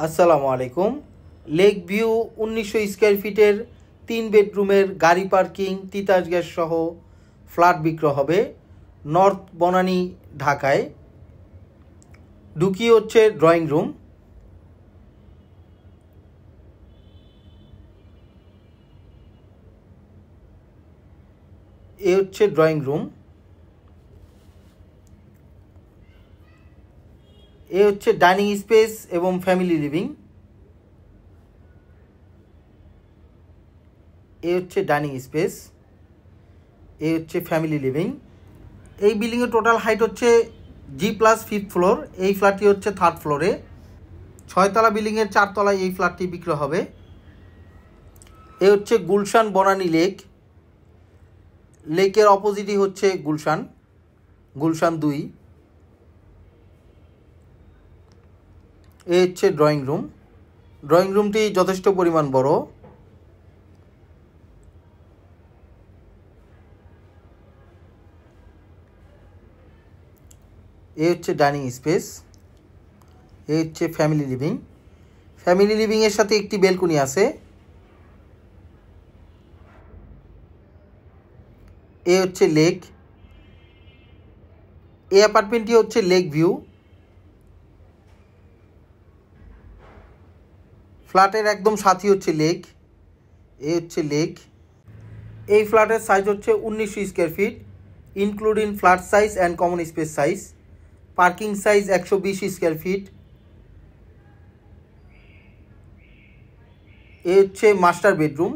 আসসালামু আলাইকুম। Lake view 1900 square ফিটের 3 বেডরুমের গাড়ি পার্কিং তিতাস গ্যাস সহ ফ্ল্যাট বিক্রয় হবে নর্থ বনানী ঢাকায়। ঢুকি হচ্ছে ড্রয়িং রুম। এ হচ্ছে ড্রয়িং রুম। এ হচ্ছে ডাইনিং স্পেস এবং ফ্যামিলি লিভিং। এ হচ্ছে ডাইনিং স্পেস, এ হচ্ছে ফ্যামিলি লিভিং। এই বিল্ডিংয়ের টোটাল হাইট হচ্ছে G+5th ফ্লোর। এই ফ্ল্যাটটি হচ্ছে 3rd ফ্লোরে। 6তলা বিল্ডিংয়ের 4 তলায় এই ফ্ল্যাটটি বিক্রয় হবে। এ হচ্ছে গুলশান বনানী লেক। লেকের অপোজিটই হচ্ছে গুলশান 2। এ হচ্ছে ড্রয়িং রুম। ড্রয়িং রুমটি যথেষ্ট পরিমাণ বড়। এ হচ্ছে ডাইনিং স্পেস। এ হচ্ছে ফ্যামিলি লিভিং। ফ্যামিলি লিভিংয়ের সাথে একটি বেলকনি আছে। এ হচ্ছে লেক। এই অ্যাপার্টমেন্টটি হচ্ছে লেক ভিউ। ফ্ল্যাটের একদম সাথে হচ্ছে লেক। এ হচ্ছে লেক। এই ফ্ল্যাটের সাইজ হচ্ছে 1900 square feet, including flat size and common space size. Parking size 120 square feet. এ হচ্ছে মাস্টার বেডরুম।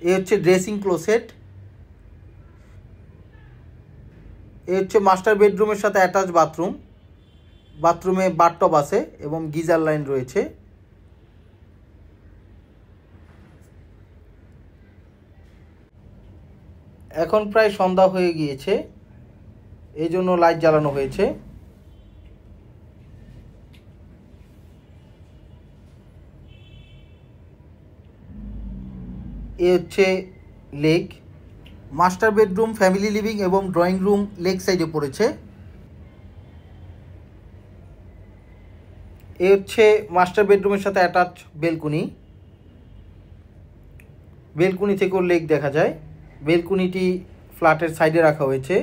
এ হচ্ছে ড্রেসিং ক্লোসেট। এ হচ্ছে মাস্টার বেডরুমের সাথে অ্যাটাচ বাথরুম। বাথরুমে বাথটব আছে এবং গিজার লাইন রয়েছে। এখন প্রায় সন্ধ্যা হয়ে গিয়েছে, এই জন্য লাইট জ্বালানো হয়েছে। এ হচ্ছে lake. Master bedroom, family living এবং ড্রয়িং রুম লেক সাইডে পড়েছে। এ হচ্ছে মাস্টার বেডরুমের সাথে অ্যাটাচ বেলকুনি। বেলকুনি থেকেও লেক দেখা যায়। বেলকুনিটি ফ্ল্যাটের সাইডে রাখা হয়েছে।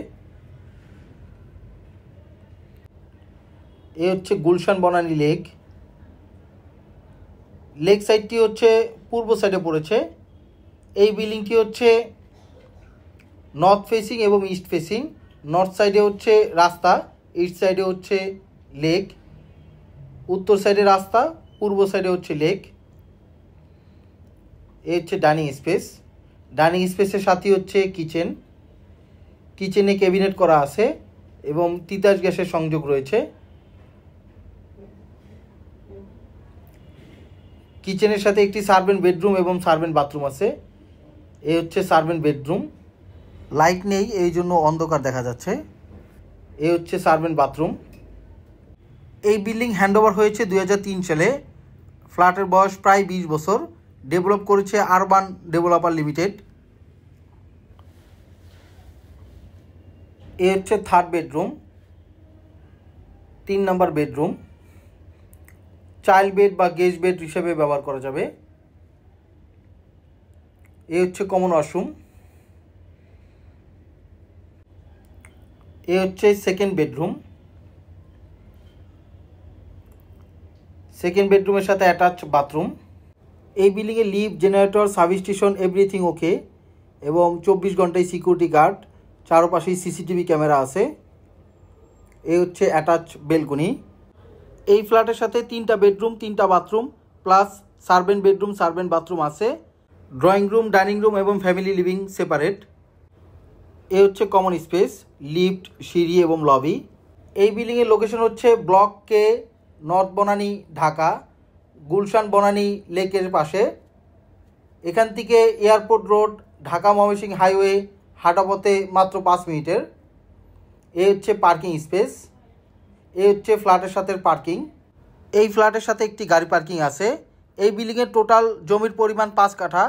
এ হচ্ছে গুলশান বনানী লেক। লেক সাইডটি হচ্ছে পূর্ব সাইডে পড়েছে। এই বিল্ডিংটি হচ্ছে নর্থ ফেসিং এবং ইস্ট ফেসিং। নর্থ সাইডে হচ্ছে রাস্তা, ইস্ট সাইডে হচ্ছে লেক। উত্তর সাইডে রাস্তা, পূর্ব সাইডে হচ্ছে লেক। এ হচ্ছে ডাইনিং স্পেস। ডাইনিং স্পেসের সাথে হচ্ছে কিচেন। কিচেনে ক্যাবিনেট করা আছে এবং তিতাস গ্যাসের সংযোগ রয়েছে। কিচেনের সাথে একটি সার্ভেন্ট বেডরুম এবং সার্ভেন্ট বাথরুম আছে। এ হচ্ছে সার্ভেন্ট বেডরুম। লাইট নেই, এই জন্য অন্ধকার দেখা যাচ্ছে। এ হচ্ছে সার্ভেন্ট বাথরুম। এই বিল্ডিং হ্যান্ডওভার হয়েছে 2003 সালে। ফ্ল্যাটের বয়স প্রায় 20 বছর। ডেভেলপ করেছে আরবান ডেভেলপার লিমিটেড। এ হচ্ছে 3rd বেডরুম, 3 নম্বর বেডরুম। চাইল্ড বেড বা গেস্ট বেড হিসেবে ব্যবহার করা যাবে। এ হচ্ছে কমন ওয়াশরুম। এ হচ্ছে সেকেন্ড বেডরুম। সেকেন্ড বেডরুমের সাথে অ্যাটাচ বাথরুম। এই বিল্ডিংয়ে lift, generator, service station everything okay এবং 24 ঘন্টায় সিকিউরিটি গার্ড। চারপাশেই সিসিটিভি ক্যামেরা আছে। এ হচ্ছে অ্যাটাচ বেলকনি। এই ফ্ল্যাটের সাথে 3টা বেডরুম, 3টা bathroom plus servant bedroom, servant bathroom আছে। ড্রয়িং রুম, ডাইনিং রুম এবং ফ্যামিলি লিভিং সেপারেট। এ হচ্ছে কমন স্পেস, লিফট, সিঁড়ি এবং লবি। এই বিল্ডিংয়ের লোকেশন হচ্ছে ব্লক কে, নর্থ বনানী ঢাকা, গুলশান বনানী লেকের পাশে। এখান থেকে airport road, Dhaka Mymensingh highway হাঁটা পথে মাত্র 5 মিনিটের। এ হচ্ছে পার্কিং স্পেস। এ হচ্ছে ফ্ল্যাটের সাথে পার্কিং। এই ফ্ল্যাটের সাথে একটি গাড়ি পার্কিং আছে। এই বিল্ডিংয়ের টোটাল জমির পরিমাণ 5 কাঠা।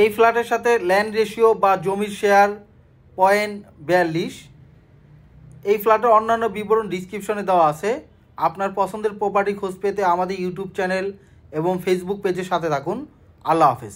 এই ফ্ল্যাটের সাথে ল্যান্ড রেশিও বা জমির শেয়ার 0.42। এই ফ্ল্যাটের অন্যান্য বিবরণ ডিসক্রিপশনে দেওয়া আছে। আপনার পছন্দের প্রপার্টি খোঁজ পেতে আমাদের ইউটিউব চ্যানেল এবং ফেসবুক পেজের সাথে থাকুন। আল্লাহ হাফেজ।